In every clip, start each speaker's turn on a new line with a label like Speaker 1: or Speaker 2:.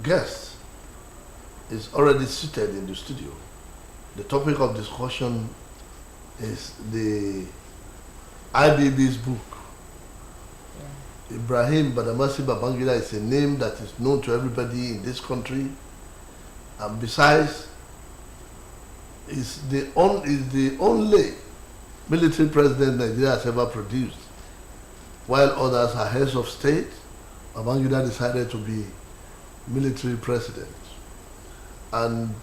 Speaker 1: guest is already seated in the studio. The topic of discussion is the IBB's book. Ibrahim Badamasi Babangida is a name that is known to everybody in this country, and besides, is the only military president Nigeria has ever produced. While others are heads of state, Babangida decided to be military president, and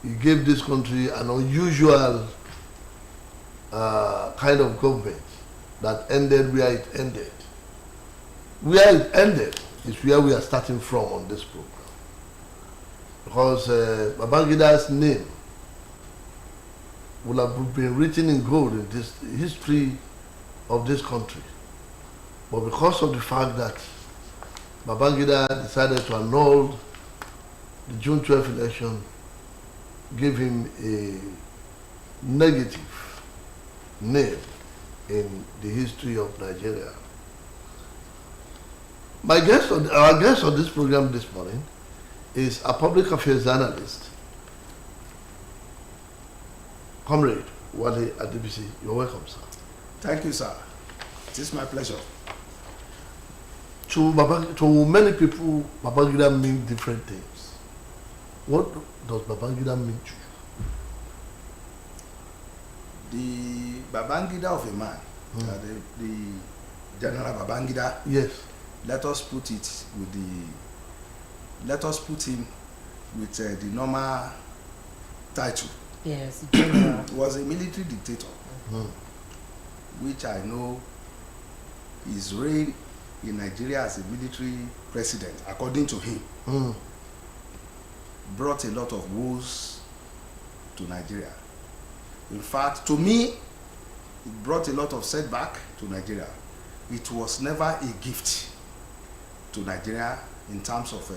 Speaker 1: he gave this country an unusual kind of government that ended where it ended. Where it ended is where we are starting from on this program. Because Babangida's name will have been written in gold in this history of this country. But because of the fact that Babangida decided to annul the June 12th election, gave him a negative name in the history of Nigeria. Our guest on this program this morning is a public affairs analyst, Comrade Wale Adebisi. You're welcome, sir.
Speaker 2: Thank you, sir. It is my pleasure.
Speaker 1: To many people, Babangida means different things. What does Babangida mean to you?
Speaker 2: The Babangida of a man, the General Babangida.
Speaker 1: Yes.
Speaker 2: Let us put him with the normal title.
Speaker 3: Yes, General.
Speaker 2: He was a military dictator, which I know his reign in Nigeria as a military president, according to him, brought a lot of woes to Nigeria. In fact, to me, it brought a lot of setback to Nigeria. It was never a gift to Nigeria in terms of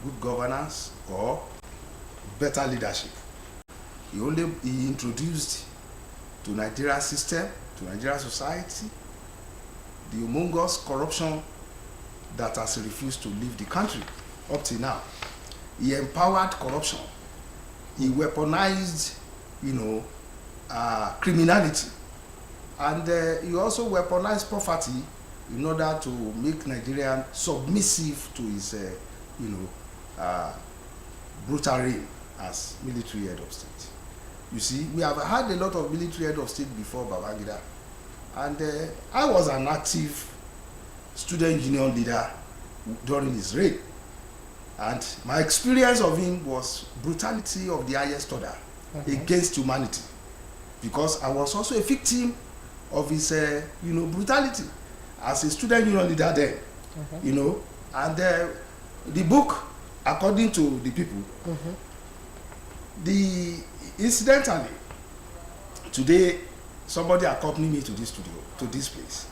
Speaker 2: good governance or better leadership. He introduced to Nigeria system, to Nigeria society, the humongous corruption that has refused to leave the country up till now. He empowered corruption. He weaponized, criminality, and he also weaponized poverty in order to make Nigeria submissive to his, brutal reign as military head of state. You see, we have had a lot of military head of state before Babangida, and I was an active student union leader during his reign, and my experience of him was brutality of the highest order against humanity, because I was also a victim of his, brutality as a student union leader then, and the book, according to the people, incidentally, today somebody accompanied me to this studio, to this place,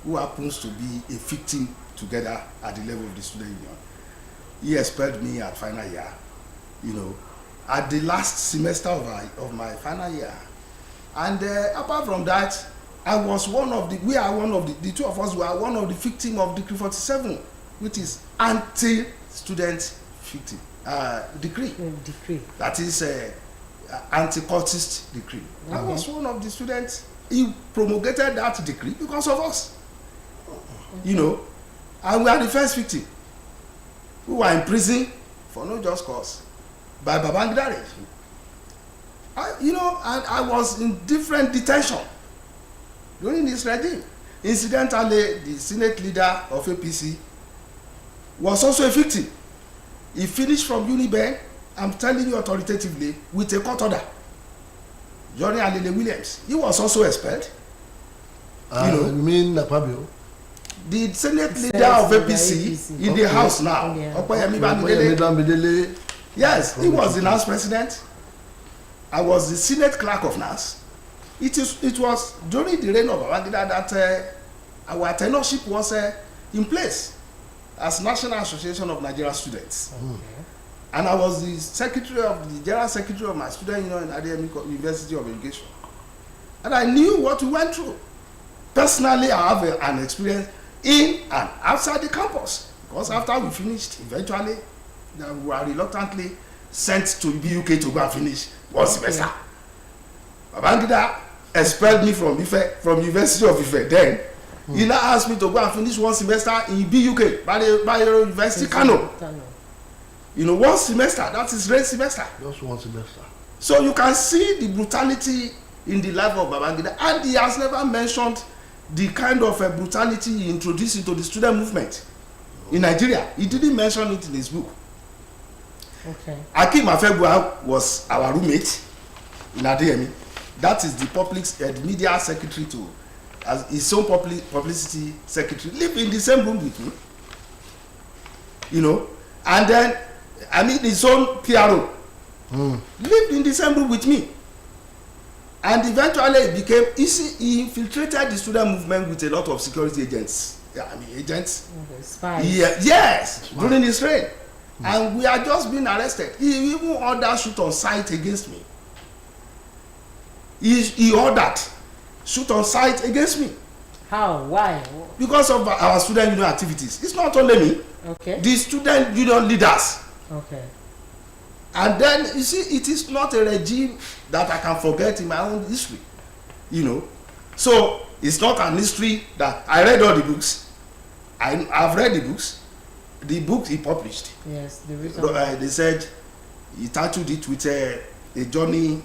Speaker 2: who happens to be a victim together at the level of the student union. He expelled me at final year, at the last semester of my final year. And apart from that, the two of us were one of the victims of Decree 47, which is anti-student victim decree. That is anti-cultist decree. I was one of the students. He promulgated that decree because of us. And we are the first victim who were in prison for no just cause by Babangida regime. And I was in different detention during this regime. Incidentally, the Senate leader of APC was also a victim. He finished from Uniben, I'm telling you authoritatively, with a court order. Johnny Adeleke Williams, he was also expelled.
Speaker 1: You mean Napabio?
Speaker 2: The Senate leader of APC in the House now, Opeyemi Bamidele. Yes, he was the NAS president. I was the Senate clerk of NAS. It was during the reign of Babangida that our tenureship was in place as National Association of Nigerian Students. And I was the general secretary of my student union in Adeleke University of Education. And I knew what we went through. Personally, I have an experience in and outside the campus, Because after we finished, eventually, we were reluctantly sent to the UK to go and finish one semester. Babangida expelled me from Ife, from University of Ife. Then he now asked me to go and finish one semester in BUK, Bayero University, Kano. You know, one semester, that is rain semester.
Speaker 1: Just one semester.
Speaker 2: So you can see the brutality in the life of Babangida, and he has never mentioned the kind of brutality he introduced into the student movement in Nigeria. He didn't mention it in his book.
Speaker 3: Okay.
Speaker 2: Akim Afegbua was our roommate in Adeyemi. That is the the media secretary to, as his own publicity secretary, lived in the same room with me. You know, and then his own PRO lived in the same room with me. And eventually it became easy. He infiltrated the student movement with a lot of security agents. Yeah, agents.
Speaker 3: Okay, spies.
Speaker 2: Yeah, yes, during his reign. And we are just being arrested. He even ordered shoot on sight against me. He ordered shoot on sight against me.
Speaker 3: How? Why?
Speaker 2: Because of our student union activities. It's not only me.
Speaker 3: Okay.
Speaker 2: The student union leaders.
Speaker 3: Okay.
Speaker 2: And then, you see, it is not a regime that I can forget in my own history. You know. So, it's not an history that I read all the books. I've read the books. The book he published.
Speaker 3: Yes, the reason.
Speaker 2: They said he titled it with a journey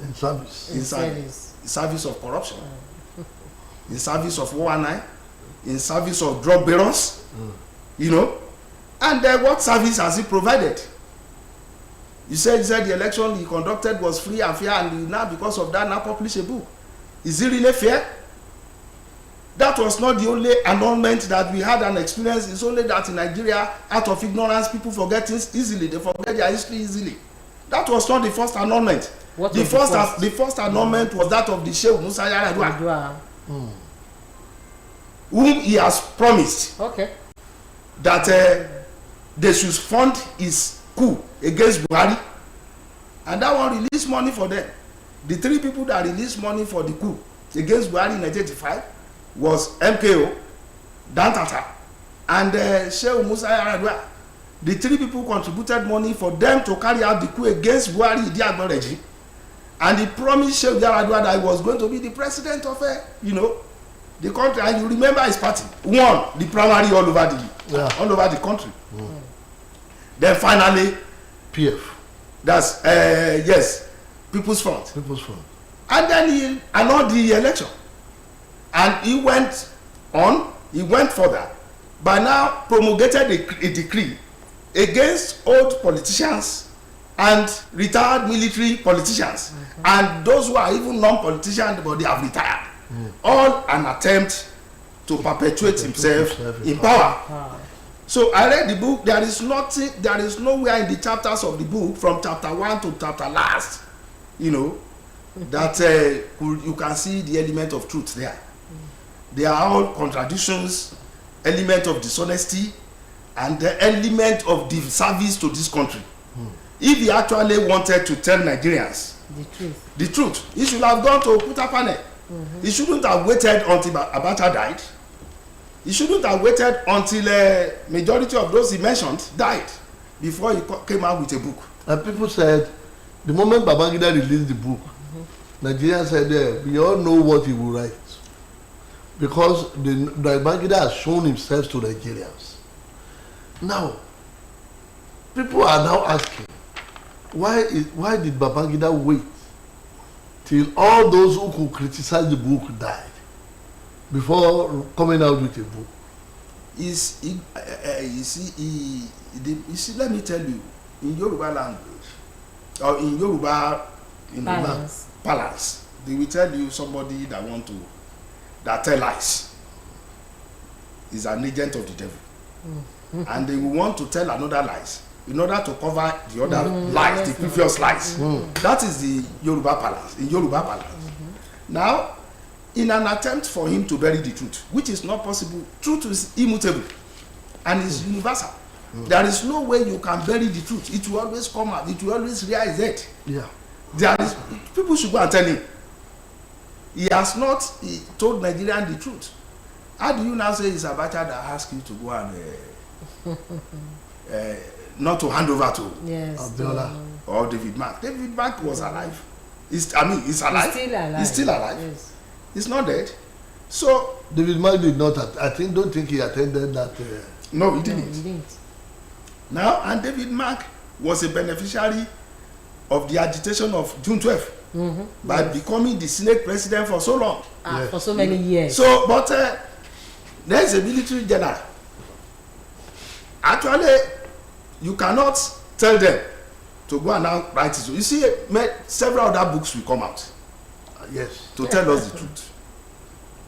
Speaker 1: In service.
Speaker 2: In service of corruption. In service of 419. In service of drug barons. You know. And what service has he provided? He said the election he conducted was free and fair, and he now, because of that, now publish a book. Is it really fair? That was not the only annulment that we had an experience. It's only that in Nigeria, out of ignorance, people forget things easily. They forget their history easily. That was not the first annulment. The first annulment was that of the Sheikh Musa Yar'Adua, whom he has promised that they should fund his coup against Buhari, and that one released money for them. The three people that released money for the coup against Buhari in 1985 was MKO, Dantata, and Sheikh Musa Yar'Adua. The three people contributed money for them to carry out the coup against Buhari Idiagbon regime, and he promised Sheikh Yar'Adua that he was going to be the president of the country. And you remember his party won the primary all over the country. Then finally,
Speaker 1: PF.
Speaker 2: That's yes, People's Front. And then he annulled the election, and he went further by now promulgated a decree against old politicians and retired military politicians, and those who are even non-politicians but they have retired. All an attempt to perpetuate himself in power. So I read the book. There is nowhere in the chapters of the book, from chapter 1 to chapter last, that you can see the element of truth there. They are all contradictions, element of dishonesty, and the element of the service to this country. If he actually wanted to tell Nigerians the truth, he should have gone to Kutapane. He shouldn't have waited until Abacha died. He shouldn't have waited until majority of those he mentioned died before he came out with a book.
Speaker 1: And people said, the moment Babangida released the book, Nigerians said, we all know what he will write. Because Babangida has shown himself to Nigerians. Now, people are now asking, why did Babangida wait till all those who could criticize the book died before coming out with a book?
Speaker 2: You see, let me tell you, in Yoruba language, or in Yoruba balance, they will tell you somebody that tell lies is an agent of the devil. And they will want to tell another lies in order to cover the other lies, the previous lies. That is the Yoruba balance. In Yoruba balance. Now, in an attempt for him to bury the truth, which is not possible, truth is immutable and is universal. There is no way you can bury the truth. It will always come out. It will always rear its head. People should go and tell him. He has not told Nigerians the truth. How do you now say it's Abacha that asked you to go and not to hand over to
Speaker 1: Abiola
Speaker 2: or David Mark? David Mark was alive. He's alive.
Speaker 3: He's still alive.
Speaker 2: He's still alive.
Speaker 3: Yes.
Speaker 2: He's not dead. So
Speaker 1: David Mark did not. Don't think he attended that.
Speaker 2: no, he
Speaker 3: No,
Speaker 2: didn't.
Speaker 3: he didn't.
Speaker 2: Now, and David Mark was a beneficiary of the agitation of June 12th by becoming the Senate president for so long.
Speaker 1: Yes.
Speaker 3: For so many years.
Speaker 2: So, but there is a military general. Actually, you cannot tell them to go and now write it. You see, several other books will come out
Speaker 1: Yes.
Speaker 2: to tell us the truth.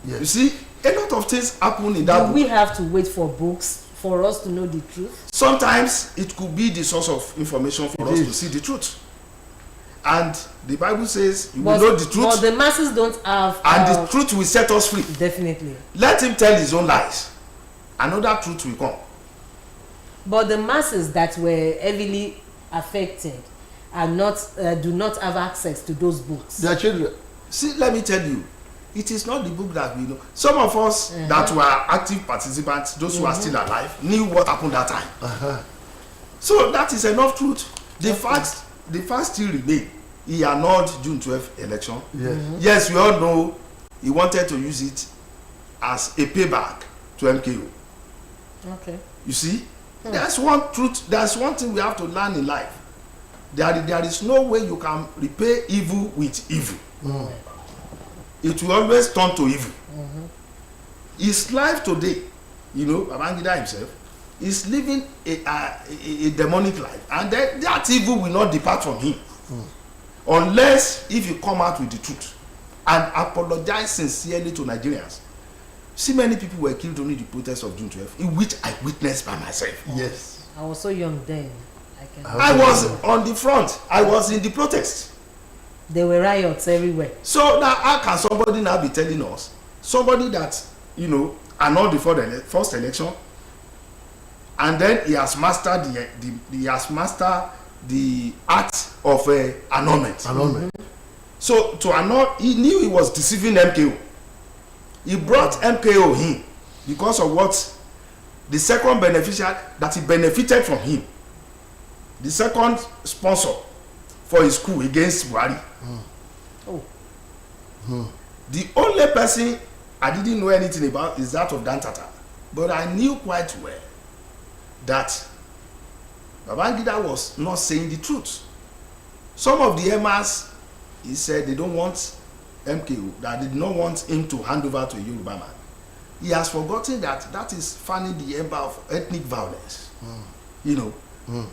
Speaker 1: Yes.
Speaker 2: You see, a lot of things happen in that
Speaker 3: Do
Speaker 2: book.
Speaker 3: we have to wait for books for us to know the truth?
Speaker 2: Sometimes it could be the source of information for us to see the truth. And the Bible says you will know the truth,
Speaker 3: But the masses don't have.
Speaker 2: and the truth will set us free.
Speaker 3: Definitely.
Speaker 2: Let him tell his own lies. Another truth will come.
Speaker 3: But the masses that were heavily affected are not do not have access to those books.
Speaker 1: Their children.
Speaker 2: See, let me tell you, it is not the book that we know. Some of us that were active participants, those who are still alive, knew what happened that time. So that is enough truth. The facts still remain. He annulled June 12th election.
Speaker 1: Yes.
Speaker 2: Yes, we all know he wanted to use it as a payback to MKO.
Speaker 3: Okay.
Speaker 2: You see, that's one truth. That's one thing we have to learn in life. There is no way you can repay evil with evil. It will always turn to evil. His life today, you know, Babangida himself is living a demonic life, and that evil will not depart from him unless if you come out with the truth and apologize sincerely to Nigerians. See, many people were killed during the protest of June 12th, in which I witnessed by myself.
Speaker 1: Yes.
Speaker 3: I was so young then.
Speaker 2: I was on the front. I was in the protest.
Speaker 3: There were riots everywhere.
Speaker 2: So now, how can somebody now be telling us, somebody that, you know, annulled the first election, and then he has mastered the art of annulment. So to annul, he knew he was deceiving MKO. He brought MKO in because of what the second beneficiary that he benefited from him, the second sponsor for his coup against Buhari. The only person I didn't know anything about is that of Dantata, but I knew quite well that Babangida was not saying the truth. Some of the emirs, he said they don't want MKO, that they did not want him to hand over to a Yoruba man. He has forgotten that that is fanning the ember of ethnic violence. You know,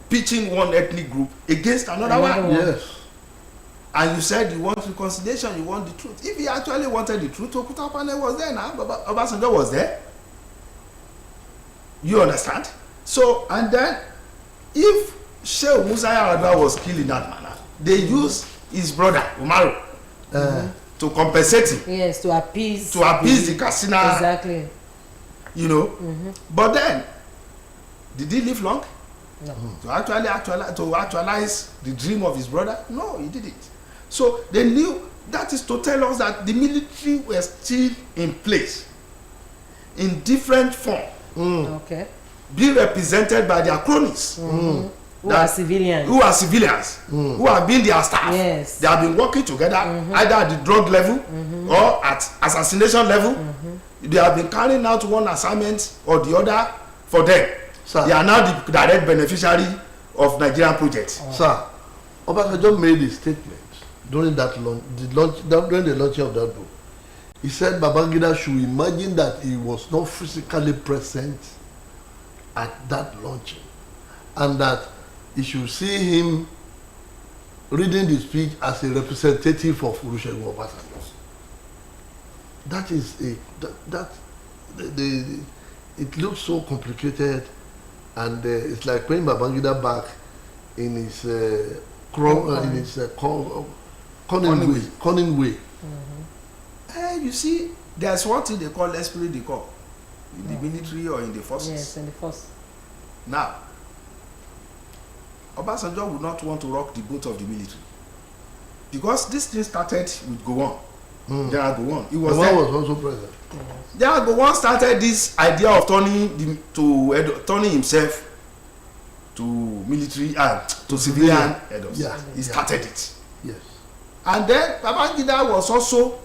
Speaker 2: pitching one ethnic group against another one.
Speaker 1: Yes.
Speaker 2: And you said you want reconciliation, you want the truth. If he actually wanted the truth, Okutapane was there now, Obasanjo was there. You understand? So, and then, if Sheikh Musa Yar'Adua was killed in that manner, they used his brother, Umaru, to compensate him.
Speaker 3: Yes, to appease.
Speaker 2: The Katsina.
Speaker 3: Exactly.
Speaker 2: You know. But then, did he live long?
Speaker 3: No.
Speaker 2: To actualize the dream of his brother? No, he didn't. So they knew, that is to tell us that the military were still in place in different form,
Speaker 3: Okay.
Speaker 2: being represented by their cronies,
Speaker 3: Who are civilians.
Speaker 2: who have been their staff.
Speaker 3: Yes.
Speaker 2: They have been working together either at the drug level or at assassination level. They have been carrying out one assignment or the other for them.
Speaker 1: Sir.
Speaker 2: They are now the direct beneficiary of Nigerian projects.
Speaker 1: Sir, Obasanjo made a statement during during the launching of that book. He said Babangida should imagine that he was not physically present at that launching, and that he should see him reading the speech as a representative of Olusegun Obasanjo. That is it looks so complicated, and it's like putting Babangida back in his cunning way.
Speaker 2: You see, there's one thing they call esprit de corps in the military or in the forces.
Speaker 3: Yes, in the force.
Speaker 2: Now, Obasanjo would not want to rock the boat of the military, because this thing started with Gowon General Gowon. He
Speaker 1: The
Speaker 2: was
Speaker 1: one
Speaker 2: there.
Speaker 1: was also present.
Speaker 2: General Gowon started this idea of turning himself to military to civilian head of state.
Speaker 1: Yeah.
Speaker 2: He started it.
Speaker 1: Yes.
Speaker 2: And then Babangida was also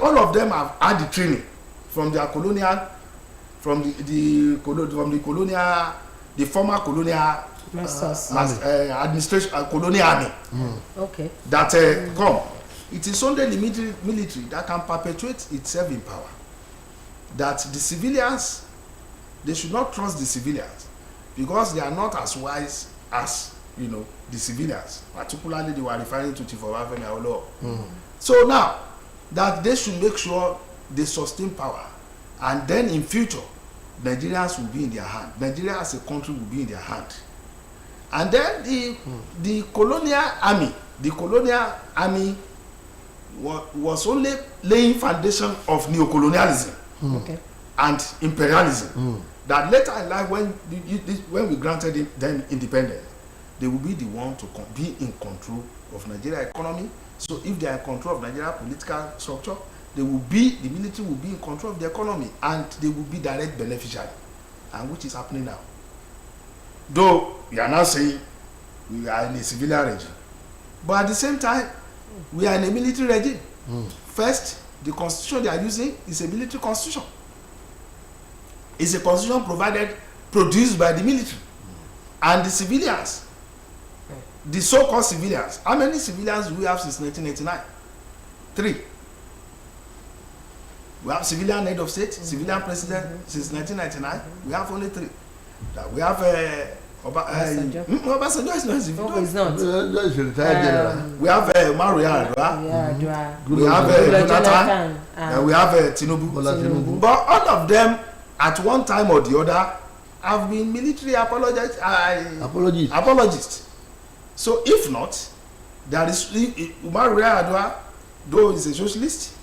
Speaker 2: all of them have had the training from their colonial, from the former colonial administration, colonial army.
Speaker 3: Okay.
Speaker 2: That come. It is only the military that can perpetuate itself in power. That the civilians, they should not trust the civilians because they are not as wise as the civilians. Particularly, they were referring to Chief Obafemi Awolowo. So now that they should make sure they sustain power, and then in future, Nigerians will be in their hand. Nigeria as a country will be in their hand. And then the colonial army was only laying foundation of neocolonialism and imperialism. That later in life, when we granted them independence, they will be the one to be in control of Nigeria economy. So if they are in control of Nigeria political structure, the military will be in control of the economy, and they will be direct beneficiary, and which is happening now. Though we are now saying we are in a civilian regime, but at the same time we are in a military regime. First, the constitution they are using is a military constitution. It's a constitution produced by the military. And the civilians, the so-called civilians, how many civilians do we have since 1989? 3. We have civilian head of state, civilian president since 1999. We have only 3. We have Obasanjo is not civilian.
Speaker 3: No, he's not.
Speaker 1: That's a retired general.
Speaker 2: We have Umaru Yar'Adua. We have Jonathan. And we have Tinubu. But all of them, at one time or the other, have been military apologists. So if not, there is Umaru Yar'Adua, though he's a socialist,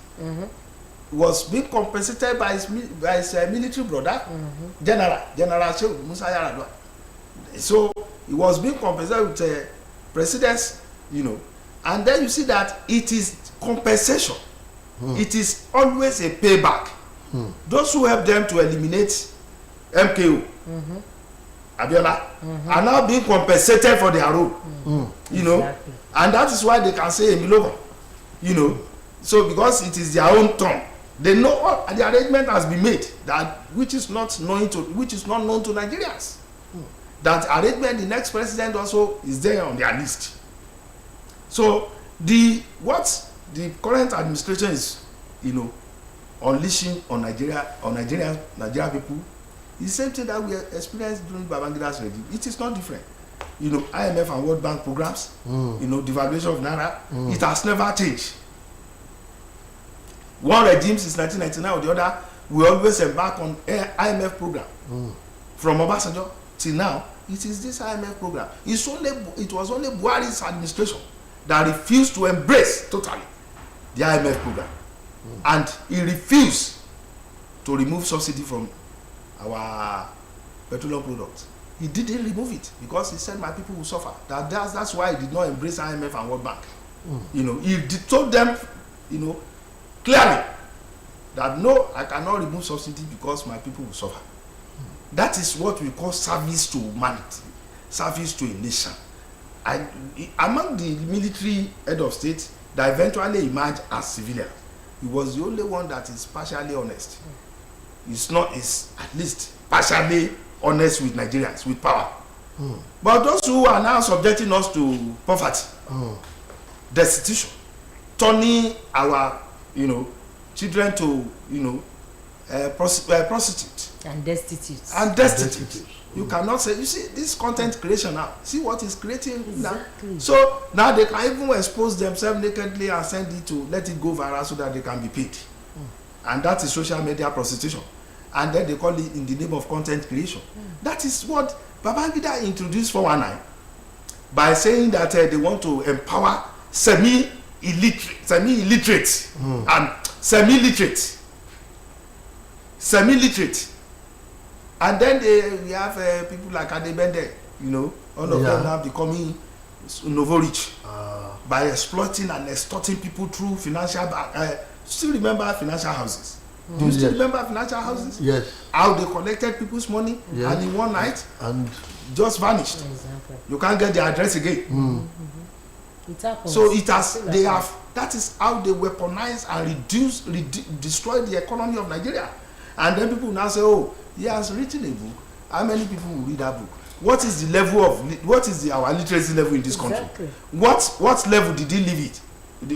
Speaker 2: was being compensated by his military brother, General Shehu Musa Yar'Adua. So he was being compensated with presidents, and then you see that it is compensation. It is always a payback. Those who helped them to eliminate MKO, Abiola, are now being compensated for their role. Exactly. And that is why they can say Emilogo, So because it is their own turn, they know the arrangement has been made which is not known to Nigerians. That arrangement, the next president also is there on their list. So what the current administration is, unleashing on Nigerian people, is the same thing that we experienced during Babangida's regime. It is not different. IMF and World Bank programs, devaluation of Naira, it has never changed. One regime since 1999 or the other, we always embark on IMF program. From Obasanjo till now, it is this IMF program. It was only Buhari's administration that refused to embrace totally the IMF program. And he refused to remove subsidy from our petroleum products. He didn't remove it because he said my people will suffer. That's why he did not embrace IMF and World Bank. He told them, clearly that no, I cannot remove subsidy because my people will suffer. That is what we call service to humanity, service to a nation. Among the military head of state that eventually emerged as civilian, he was the only one that is partially honest. Is at least partially honest with Nigerians, with power. But those who are now subjecting us to poverty, destitution, turning our children to prostitutes
Speaker 3: and destitutes.
Speaker 2: You cannot say, you see this content creation now, see what is creating
Speaker 3: exactly.
Speaker 2: Now. So now they can even expose themselves nakedly and send it to let it go viral so that they can be paid. And that is social media prostitution. And then they call it in the name of content creation. That is what Babangida introduced 419 by saying that they want to empower semi-illiterate and semi-literate. And then we have people like Adebende, all of them now becoming Novorich by exploiting and extorting people through financial still remember financial houses? Do you still remember financial houses?
Speaker 1: Yes.
Speaker 2: How they collected people's money and in one night
Speaker 1: and
Speaker 2: just vanished.
Speaker 3: Exactly.
Speaker 2: You can't get the address again.
Speaker 3: It happens.
Speaker 2: So it has they have that is how they weaponize and destroy the economy of Nigeria. And then people now say, oh, he has written a book. How many people will read that book? What is the level of our literacy level in this country? What level did he leave it?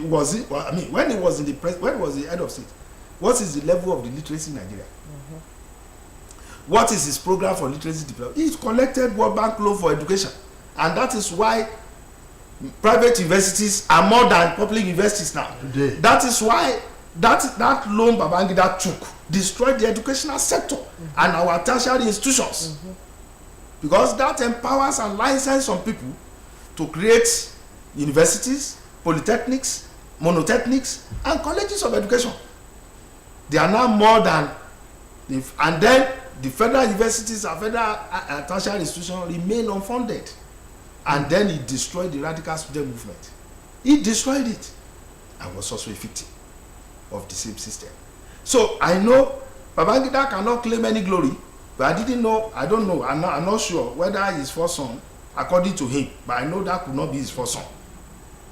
Speaker 2: Was it? I mean, when he was in the when was the head of state? What is the level of the literacy in Nigeria? What is his program for literacy development? He collected World Bank loan for education, and that is why private universities are more than public universities now.
Speaker 1: Today.
Speaker 2: That is why that loan Babangida took destroyed the educational sector and our tertiary institutions, because that empowers and licenses some people to create universities, polytechnics, monotechnics, and colleges of education. They are now more than and then the federal universities and federal tertiary institutions remain unfunded. And then he destroyed the radical student movement. He destroyed it and was also a victim of the same system. So I know Babangida cannot claim any glory, but I don't know, I'm not sure whether his first son, according to him, but I know that could not be his first son.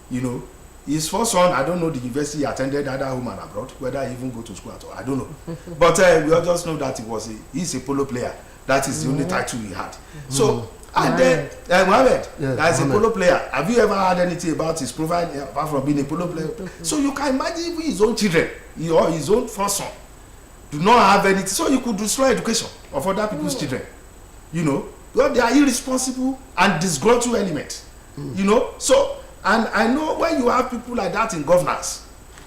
Speaker 2: You know, his first son, I don't know the university he attended, either home and abroad, whether he even go to school at all, I don't know. But we all just know that he's a polo player. That is the only title he had. So, and then Mohammed, as a polo player, have you ever heard anything about his profile apart from being a polo player? So you can imagine even his own children or his own first son do not have anything. So you could destroy education of other people's children. You know, because they are irresponsible and disgruntled elements. You know, so and I know when you have people like that in governance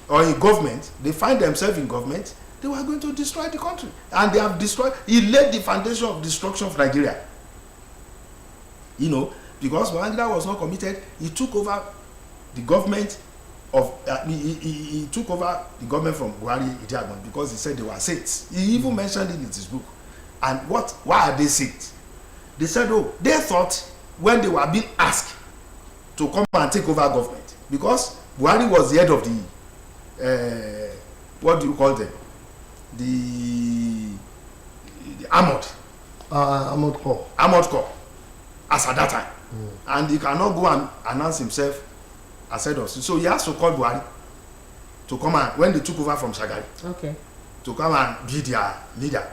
Speaker 2: or in government, they find themselves in government, they were going to destroy the country, and they have destroyed. He laid the foundation of destruction of Nigeria. You know, because Babangida was not committed, he took over the government of he took over the government from Buhari Idiagbon because he said they were saints. He even mentioned it in his book. And why are they saints? They said, oh, they thought when they were being asked to come and take over government, because Buhari was the head of the what do you call them? The armored corps as at that time. And he cannot go and announce himself as head of state. So he has to call Buhari to come and, when they took over from Shagari, to come and be their leader.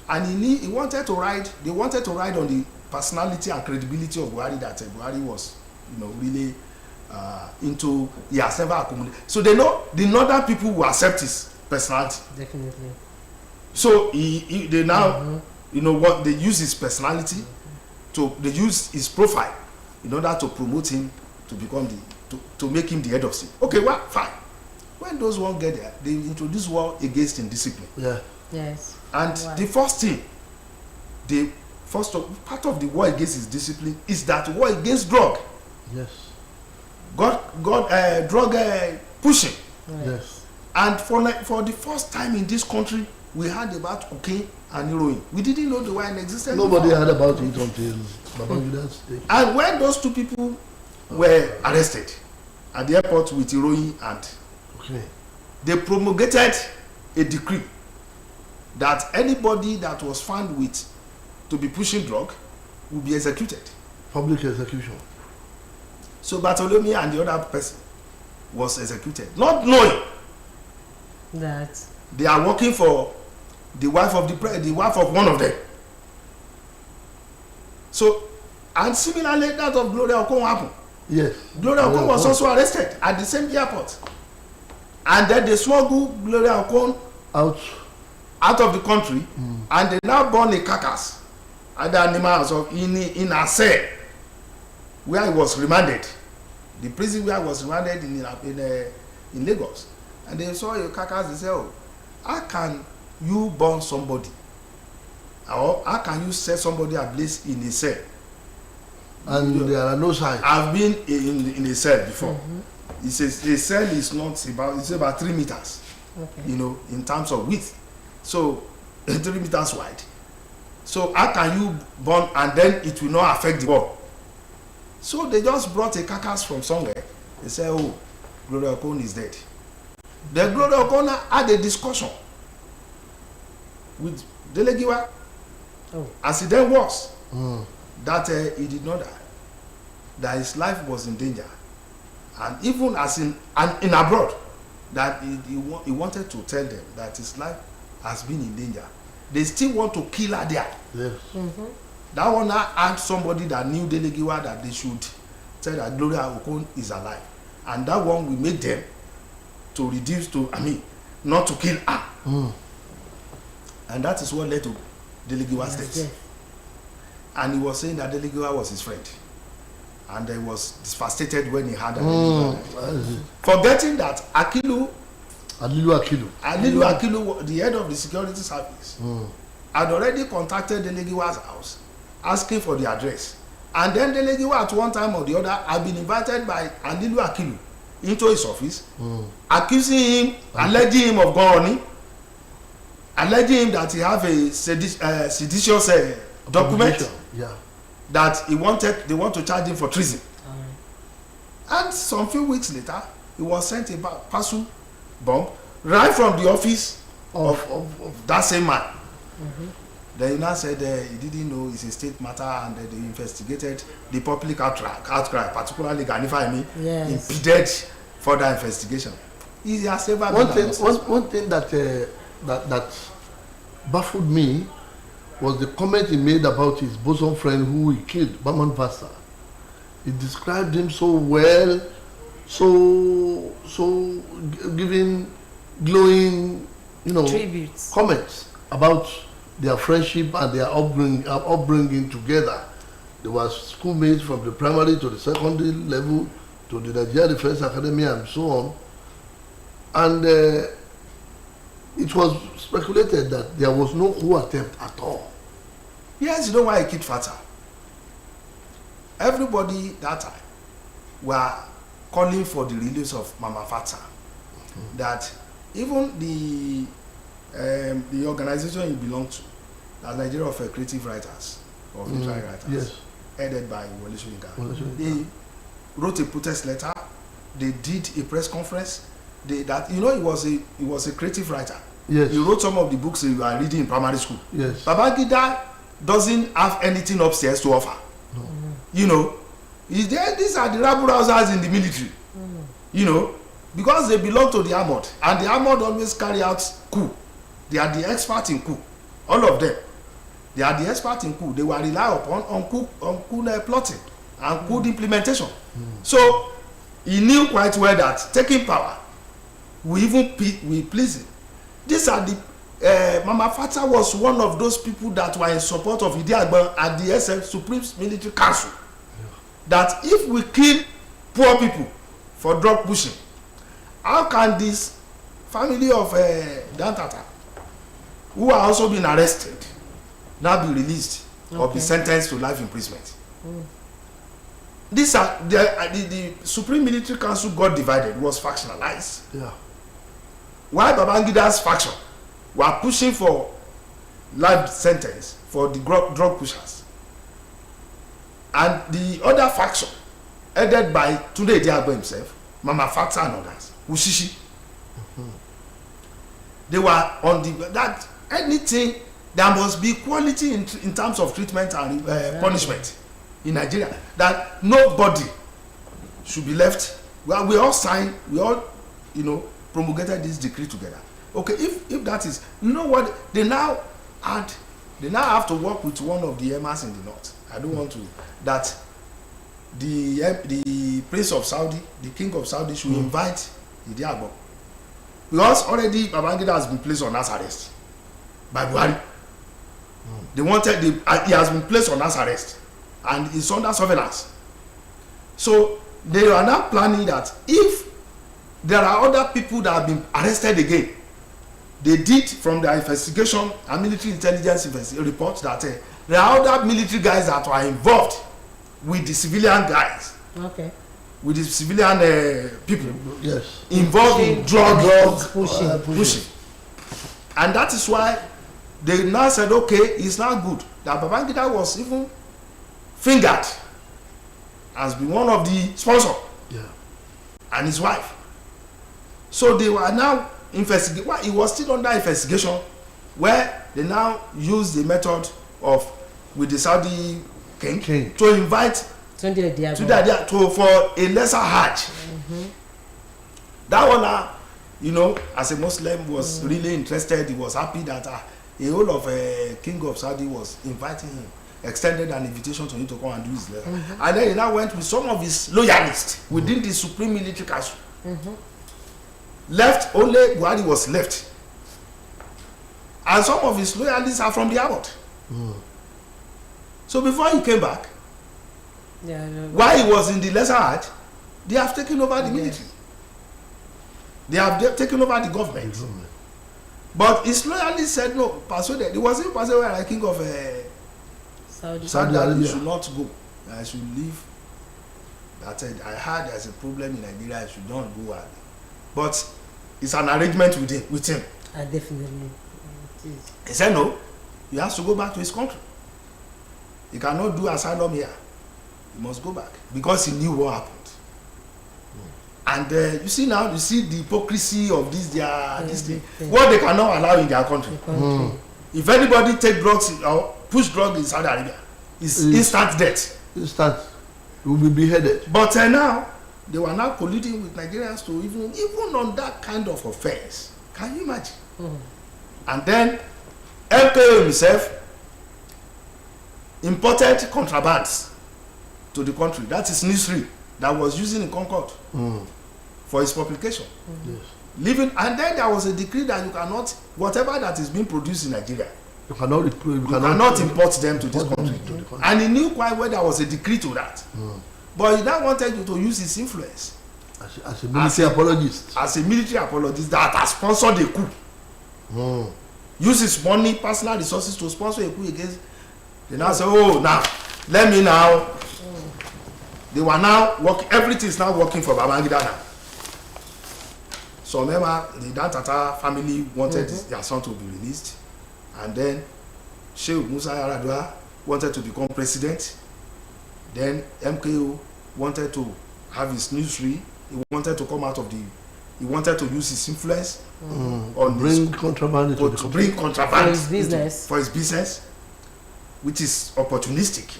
Speaker 2: And he wanted to ride, they wanted to ride on the personality and credibility of Buhari, that Buhari was, you know, really into, he has never accumulated. So they know the northern people will accept his personality.
Speaker 3: Definitely.
Speaker 2: So they now, you know what, they use his personality, they use his profile in order to promote him to become to make him the head of state. Okay, well, fine. When those ones get there, they introduce war against indiscipline.
Speaker 1: Yeah.
Speaker 3: Yes.
Speaker 2: And the first thing, part of the war against his discipline is that war against drug.
Speaker 1: Yes.
Speaker 2: Drug pushing.
Speaker 3: Right.
Speaker 1: Yes.
Speaker 2: And for the first time in this country, we heard about cocaine and heroin. We didn't know they were in existence.
Speaker 1: Nobody heard about it until Babangida's day.
Speaker 2: And when those two people were arrested at the airport with heroin and they promulgated a decree that anybody that was found with to be pushing drug will be executed.
Speaker 1: Public execution.
Speaker 2: So Bartholomew and the other person was executed, not knowing
Speaker 3: that
Speaker 2: they are working for the wife of one of them. So, and similarly, that of Gloria Okon happened.
Speaker 1: Yes.
Speaker 2: Gloria Okon was also arrested at the same airport, and then they smuggled Gloria Okon out of the country, and they now burn a carcass at the animals in a cell where he was remanded, the prison where he was remanded in Lagos. And they saw a carcass. They said, oh, how can you burn somebody, or how can you set somebody ablaze in a cell?
Speaker 1: And there are no signs.
Speaker 2: I've been in a cell before. It says a cell is it's about 3 meters, you know, in terms of width. So 3 meters wide. So how can you burn and then it will not affect the wall? So they just brought a carcass from somewhere. They said, oh, Gloria Okon is dead. The Gloria Okon had a discussion with Delegiwa, as he then was, that he did not die, that his life was in danger, and even as in abroad, that he wanted to tell them that his life has been in danger. They still want to kill her there.
Speaker 1: Yes.
Speaker 2: That one now asked somebody that knew Delegiwa that they should tell that Gloria Okon is alive, and that one will make them to reduce to, not to kill her. And that is what led to Delegiwa's death. And he was saying that Delegiwa was his friend, and he was devastated when he heard that. Forgetting that Alilu Akilu, the head of the security service, had already contacted Delegiwa's house asking for the address, and then Delegiwa at one time or the other had been invited by Alilu Akilu into his office, accusing him, alleging him of Goroni, alleging him that he have a seditious document that they want to charge him for treason. And some few weeks later, he was sent a parcel bomb right from the office of that same man. Then he now said he didn't know it's a state matter, and they investigated the public outcry, particularly Ganifayemi, impeded further investigation. He has ever
Speaker 1: one thing that baffled me was the comment he made about his bosom friend who he killed, Baman Vasa. He described him so well, so giving glowing,
Speaker 3: tributes,
Speaker 1: comments about their friendship and their upbringing together. They were schoolmates from the primary to the secondary level to the Nigeria Defense Academy and so on. And it was speculated that there was no coup attempt at all.
Speaker 2: Yes, you know why he killed Fata? Everybody that time were calling for the release of Mama Fata. That even the organization he belonged to, the Nigeria of Creative Writers, or literary writers, headed by Wole Soyinka, they wrote a protest letter. They did a press conference. He was a creative writer.
Speaker 1: Yes.
Speaker 2: He wrote some of the books you are reading in primary school.
Speaker 1: Yes.
Speaker 2: Babangida doesn't have anything upstairs to offer. No. These are the rabble rousers in the military. Because they belong to the armored, and the armored always carry out coup. They are the experts in coup. All of them. They are the experts in coup. They were relied upon on coup plotting and coup implementation. So he knew quite well that taking power will please him. These are the Mama Fata was one of those people that were in support of Idi Agbon at the SF Supreme Military Council. That if we kill poor people for drug pushing, how can this family of Dantata, who are also being arrested, now be released or be sentenced to life imprisonment? These are the Supreme Military Council got divided, was factionalized. While Babangida's faction were pushing for life sentence for the drug pushers, and the other faction headed by Tunde Diagbo himself, Mama Fata and others, Ushishi, they were on that anything, there must be equality in terms of treatment and punishment in Nigeria, that nobody should be left. Well, we all signed, we all promulgated this decree together. Okay, if that is, what they now have to work with one of the emas in the north. I don't want to that the prince of Saudi, the king of Saudi, should invite Idi Agbon, because already Babangida has been placed on house arrest by Buhari. He has been placed on house arrest and is under surveillance. So they are now planning that if there are other people that have been arrested again, they did from their investigation and military intelligence report that there are other military guys that are involved with the civilian guys. Okay. With the civilian people.
Speaker 1: Yes.
Speaker 2: Involved in drugs pushing. And that is why they now said, okay, it's not good that Babangida was even fingered has been one of the sponsors.
Speaker 1: Yeah.
Speaker 2: And his wife. So they were now investigating. Well, it was still under investigation, where they now use the method of with the Saudi king. To invite to for a lesser Hajj. That one, you know, as a Muslim, was really interested. He was happy that a whole of king of Saudi was inviting him, extended an invitation to him to come and do his lesson. And then he now went with some of his loyalists within the Supreme Military Council. Left, only Buhari was left. And some of his loyalists are from the abbot. So before he came back, while he was in the lesser Hajj, they have taken over the military. They have taken over the government. But his loyalists said no, persuaded. It wasn't persuaded like king of Saudi Arabia should not go. I should leave. That said, I heard there's a problem in Nigeria, I should not go. But it's an arrangement with him.
Speaker 3: Definitely.
Speaker 2: He said no, he has to go back to his country. He cannot do asylum here. He must go back because he knew what happened. And you see now, you see the hypocrisy of this thing. What they cannot allow in their country. If anybody take drugs or push drugs in Saudi Arabia, it's instant death.
Speaker 1: Instant. You will be beheaded. But
Speaker 2: now, they were now colluding with Nigerians to even on that kind of offense. Can you imagine? And then, MKO himself imported contrabands to the country. That is newsreel that was using in Concord for his publication.
Speaker 1: Yes.
Speaker 2: Living, and then there was a decree that you cannot, whatever that is being produced in Nigeria, you cannot import them to this country. And he knew quite well there was a decree to that. But he now wanted you to use his influence
Speaker 1: as a military apologist.
Speaker 2: As a military apologist that has sponsored a coup. Use his money, personal resources to sponsor a coup against. They now say, oh, now, let me now. They were now working, everything is now working for Babangida now. So remember, the Dantata family wanted their son to be released. And then Sheikh Musa Yaradua wanted to become president. Then MKO wanted to have his newsreel. He wanted to come out of the. He wanted to use his influence on
Speaker 1: bring contraband
Speaker 2: to bring contraband
Speaker 3: for
Speaker 2: his business, which is opportunistic.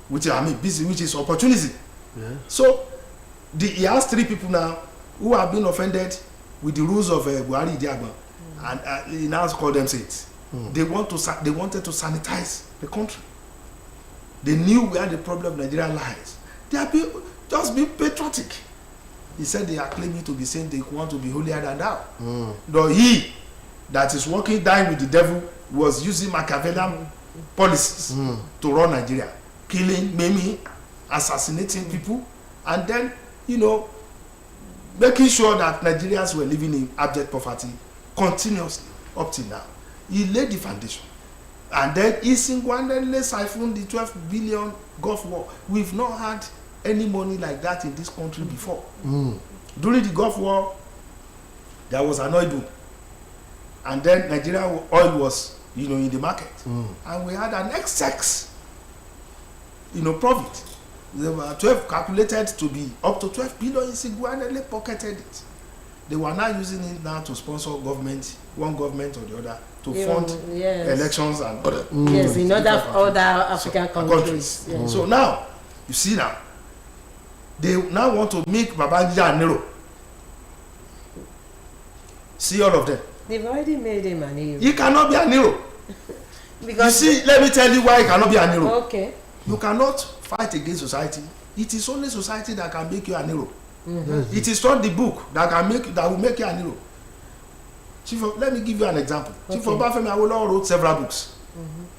Speaker 2: Which is opportunism.
Speaker 1: Yeah.
Speaker 2: So he has 3 people now who have been offended with the rules of Buhari Diagba, and he now called them saints. They wanted to sanitize the country. They knew where the problem of Nigeria lies. They are just being patriotic. He said they are claiming to be saying they want to be holier than thou. Though he that is working down with the devil was using Machiavellian policies to run Nigeria, killing, maiming, assassinating people, and then, you know, making sure that Nigerians were living in abject poverty continuously up till now. He laid the foundation. And then he single-handedly siphoned the 12 billion Gulf War. We've not had any money like that in this country before. During the Gulf War, there was an oil boom. And then Nigerian oil was, you know, in the market. And we had an excess, you know, profit. They were 12 calculated to be up to 12 billion. He single-handedly pocketed it. They were now using it now to sponsor government, one government or the other, to fund elections and other.
Speaker 3: Yes, in other African countries.
Speaker 2: Yeah. So now, you see now, they now want to make Babangida and Nero. See all of them.
Speaker 3: They've already made him an hero.
Speaker 2: He cannot be a Nero.
Speaker 3: Because
Speaker 2: you see, let me tell you why he cannot be a Nero.
Speaker 3: Okay.
Speaker 2: You cannot fight against society. It is only society that can make you a Nero. It is not the book that will make you a Nero. Chief, let me give you an example. Okay. Chief Obafemi Awolowo wrote several books.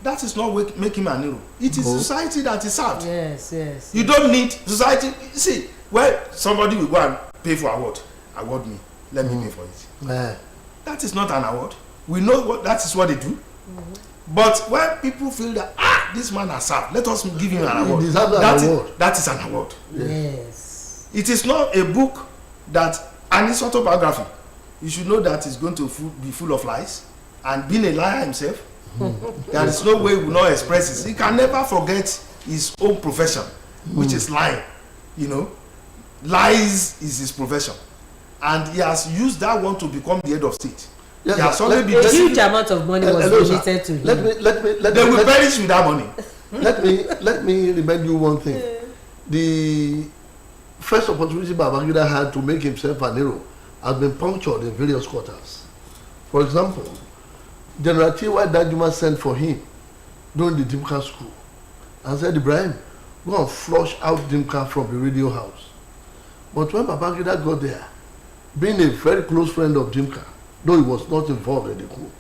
Speaker 2: That is not make him a Nero. It is society that is served.
Speaker 3: Yes.
Speaker 2: You don't need society. You see, well, somebody will go and pay for award me. Let me pay for it. That is not an award. We know that is what they do. But when people feel that this man has served, let us give him an award. That is an award.
Speaker 3: Yes.
Speaker 2: It is not a book that, and it's autobiography. You should know that it's going to be full of lies, and being a liar himself, there is no way he will not express it. He can never forget his own profession which is lying. You know, lies is his profession, and he has used that one to become the head of state.
Speaker 1: Yes,
Speaker 2: he has
Speaker 1: sir.
Speaker 2: only been
Speaker 3: A huge amount of money was
Speaker 1: hello,
Speaker 3: donated to him.
Speaker 2: they will perish with that money.
Speaker 1: let me remind you one thing. The first opportunity Babangida had to make himself an hero has been punctured in various quarters. For example, General T.Y. Danjuma sent for him during the Dimka school and said, Ibrahim, go and flush out Dimka from the radio house. But when Babangida got there, being a very close friend of Dimka, though he was not involved in the coup.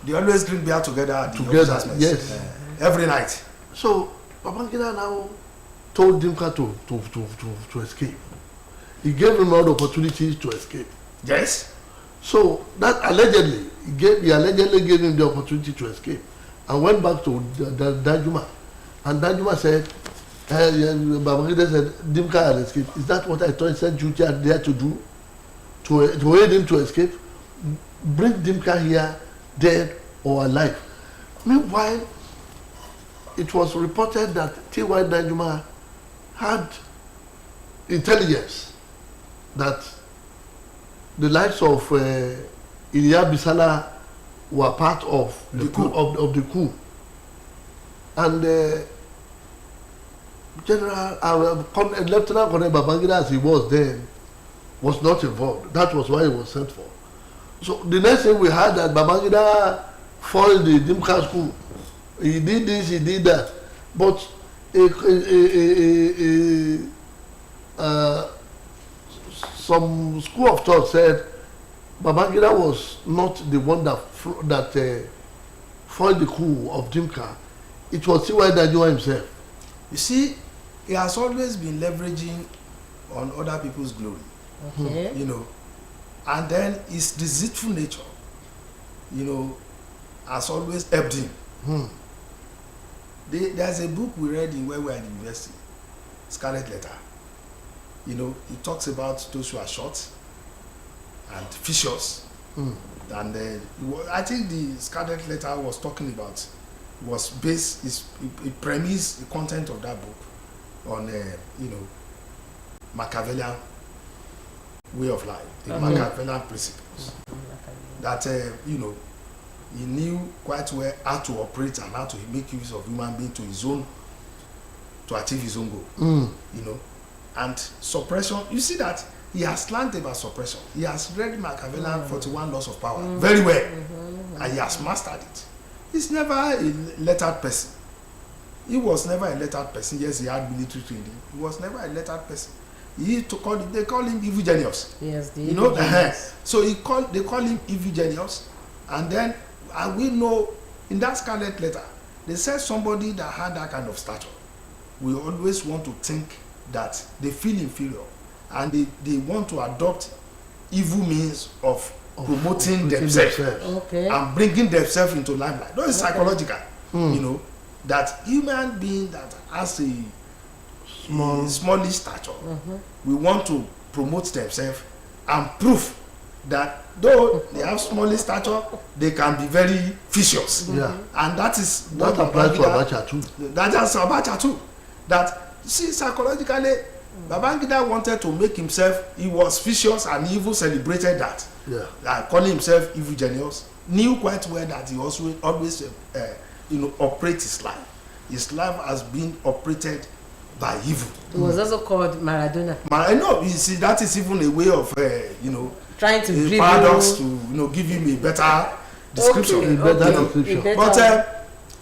Speaker 2: They always drink beer together at the officers' mess.
Speaker 1: Yes.
Speaker 2: Every night.
Speaker 1: So Babangida now told Dimka to escape. He gave him all the opportunities to escape.
Speaker 2: Yes.
Speaker 1: So that allegedly, he allegedly gave him the opportunity to escape and went back to Danjuma. And Danjuma said, Babangida said, Dimka had escaped. Is that what I thought he said duty are there to do? To aid him to escape? Bring Dimka here, dead or alive. Meanwhile, it was reported that T.Y. Danjuma had intelligence that the likes of Iliya Bisala were part of the coup. Of the coup. And Lieutenant Colonel Babangida, as he was then, was not involved. That was why he was sent for. So the next thing we had that Babangida foiled the Dimka school. He did this, he did that. But some school of thought said Babangida was not the one that foiled the coup of Dimka. It was T.Y. Danjuma himself.
Speaker 2: You see, he has always been leveraging on other people's glory.
Speaker 3: Okay.
Speaker 2: You know, and then his deceitful nature, you know, has always helped him. There's a book we read in where we are at the university, Scarlet Letter. You know, it talks about those who are short and vicious. And I think the Scarlet Letter was talking about was based, it premised the content of that book on, you know, Machiavellian way of life, the Machiavellian principles. That, you know, he knew quite well how to operate and how to make use of human being to his own, to achieve his own goal. You know, and suppression, you see that he has learned about suppression. He has read Machiavellian 41 laws of power very well, and he has mastered it. He's never a lettered person. He was never a lettered person. Yes, he had military training. He was never a lettered person. They call him evil genius.
Speaker 3: Yes, the
Speaker 2: you know,
Speaker 3: genius.
Speaker 2: So they call him evil genius, and then we know in that Scarlet Letter they said somebody that had that kind of stature we always want to think that they feel inferior and they want to adopt evil means of promoting themselves and bringing themselves into limelight. That is psychological. You know, that human being that has a smallish stature, we want to promote themselves and prove that though they have smallish stature, they can be very vicious. And that is
Speaker 1: what applies to Abacha too.
Speaker 2: That is Abacha too. That, see, psychologically, Babangida wanted to make himself, he was vicious and evil, celebrated that. Like calling himself evil genius, knew quite well that he also always you know, operates his life. His life has been operated by evil.
Speaker 3: It was also called Maradona.
Speaker 2: No, you see, that is even a way of you know,
Speaker 3: trying to
Speaker 2: a paradox to, you know, give him a better description. But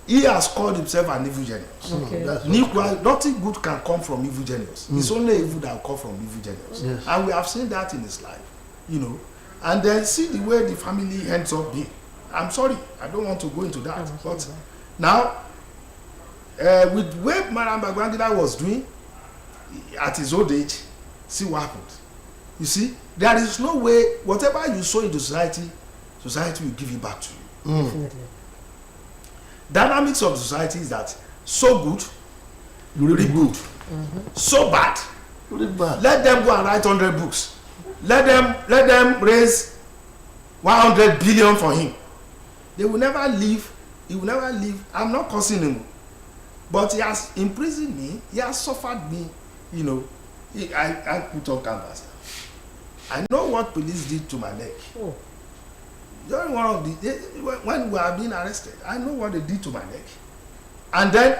Speaker 2: he has called himself an evil genius. Nothing good can come from evil genius. It's only evil that will come from evil genius. And we have seen that in his life, you know. And then see the way the family ends up being. I'm sorry, I don't want to go into that. But now, with what Madam Babangida was doing at his old age, see what happened. You see, there is no way, whatever you sow into society, society will give it back to you.
Speaker 3: Definitely.
Speaker 2: Dynamics of society is that so good, really good. So bad, really bad. Let them go and write 100 books. Let them raise 100 billion for him. They will never leave. He will never leave. I'm not cursing him. but he has imprisoned me, he has suffered me, you know. I put on canvas. I know what police did to my neck.
Speaker 3: Oh.
Speaker 2: During one of the when we are being arrested, I know what they did to my neck. And then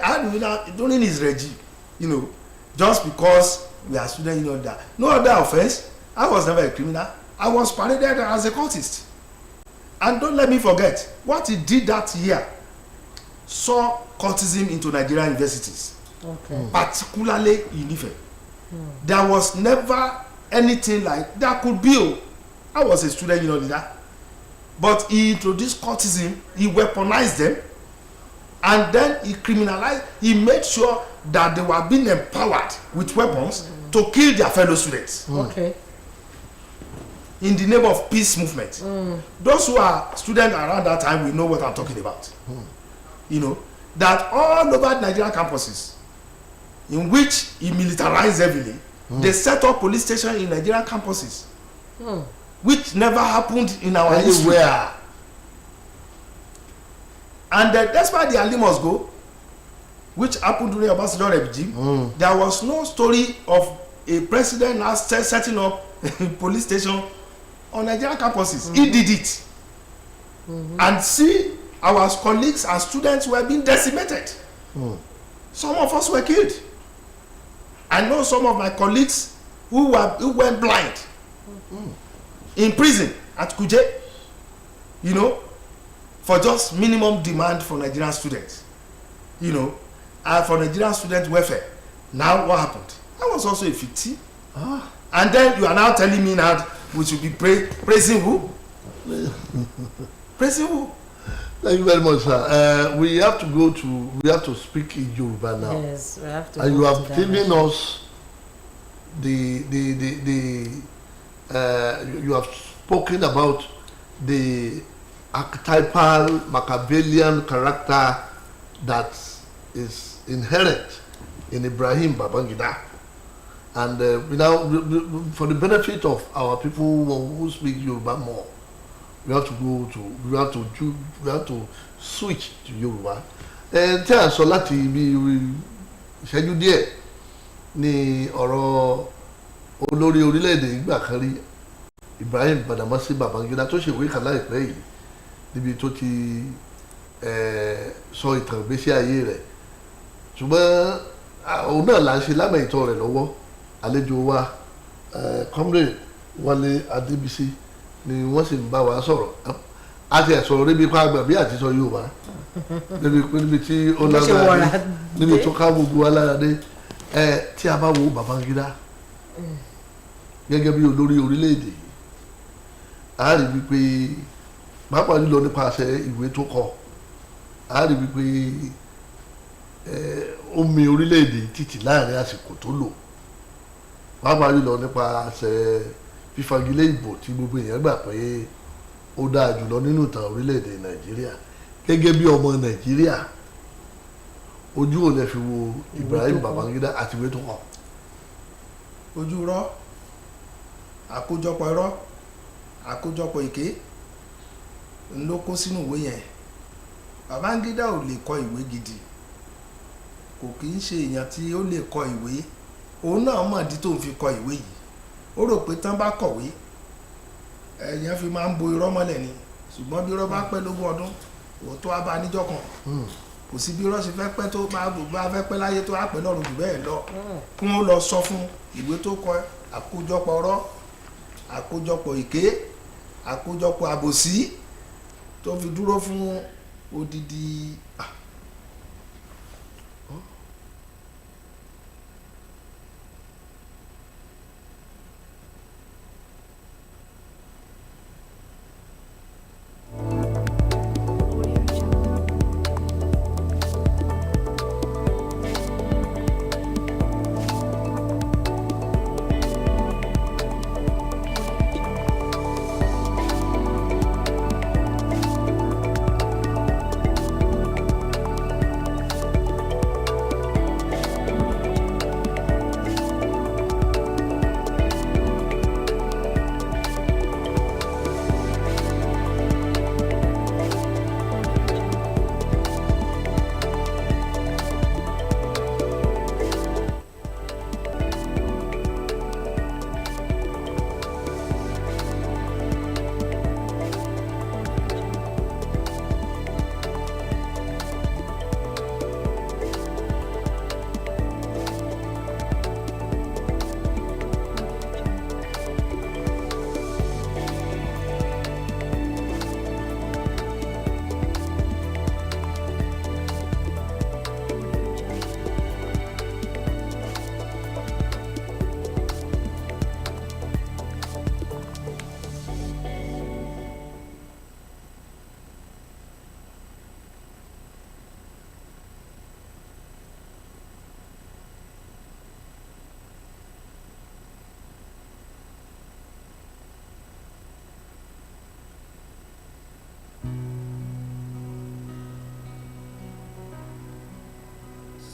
Speaker 2: during his regime, you know, just because we are students, you know, that no other offense, I was never a criminal. I was paraded as a cultist. And don't let me forget what he did that year saw cultism into Nigerian universities, particularly in Ife. There was never anything like that could be. I was a student, you know, leader, but he introduced cultism, he weaponized them, and then he criminalized. He made sure that they were being empowered with weapons to kill their fellow students.
Speaker 3: Okay.
Speaker 2: In the name of peace movement. Those who are students around that time will know what I'm talking about. You know, that all over Nigerian campuses in which he militarized heavily, they set up police stations in Nigerian campuses, which never happened in our history. And that's why the Ali must go, which happened during Ambassador regime. There was no story of a president now setting up a police station on Nigerian campuses. He did it. And see, our colleagues and students were being decimated. Some of us were killed. I know some of my colleagues who went blind in prison at Kuje, you know, for just minimum demand for Nigerian students, you know, and for Nigerian student welfare. Now what happened? I was also a fictime. And then you are now telling me now we should be praising who? Praising who?
Speaker 1: Thank you very much, sir. We have to speak in Yoruba now.
Speaker 3: Yes, we have to.
Speaker 1: And you have given us you have spoken about the archetypal Machiavellian character that is inherent in Ibrahim Babangida. And now, for the benefit of our people who speak Yoruba more, we have to switch to Yoruba. Tí a sọ láti ibi ìṣẹ́jú díẹ̀ ní ọ̀rọ̀ olórí orílẹ̀-èdè ìgbà kan rí Ibrahim Badamasi Babangida tó ṣèwé kan láìpẹ́ yìí níbi tó ti sọ ìtàn ìgbésí ayé rẹ̀, ṣùgbọ́n òun náà là ń ṣe lámẹ̀ ìtọ́ rẹ̀ lọ́wọ́. Àlejò wa comrade Wálé Adébísí ni wọ́n sì ń bá wa sọ̀rọ̀. A ti sọ̀rọ̀ níbi ipá àgbà bí àti sọ Yorùbá níbi tí ó lágbára dé, níbi tó ká gbogbo wa lára dé. Tí a bá wo Babangida gẹ́gẹ́ bí olórí orílẹ̀-èdè yìí, a rí wípé pàápàá jùlọ nípasẹ̀ ìwé tó kọ, a rí wípé ó mì orílẹ̀-èdè títì láàrin àsìkò tó lò, pàápàá jùlọ nípasẹ̀ fífagilé ìbò tí gbogbo èèyàn gbà pé ó dáa jùlọ nínú ìtàn orílẹ̀-èdè Nàìjíríà. Gẹ́gẹ́ bí ọmọ Nàìjíríà, ojú ò lè fi wo Ibrahim Babangida àti ìwé tó kọ.
Speaker 2: Ojú rọ, àkójọpọ̀ irọ́, àkójọpọ̀ èké ló kó sínú ìwé yẹn. Babangida ò lè kọ ìwé gidi, kò kì í ṣe èèyàn tí ó lè kọ ìwé. Òun náà mọ̀ ìdí tó ń fi kọ ìwé yìí. Ó rò pé tán bá kọ̀wé èèyàn fi máa ń bo irọ́ mọ́lẹ̀ ni, ṣùgbọ́n bí irọ́ bá pẹ́ lógún ọdún òótọ́ á bá níjọ́ kan. Kò sí bí irọ́ ṣe fẹ́ pẹ́ tó bá fẹ́ pẹ́ láyé tó á pẹ́ lọ́rùn jù bẹ́ẹ̀ lọ. Kí wọ́n lọ sọ fún ìwé tó kọ àkójọpọ̀ ọ̀rọ̀, àkójọpọ̀ èké, àkójọpọ̀ àbòsí tó fi dúró fún odidi.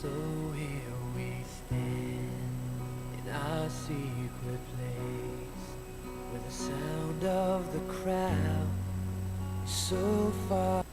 Speaker 4: So here we stand in our secret place, where the sound of the crowd is so far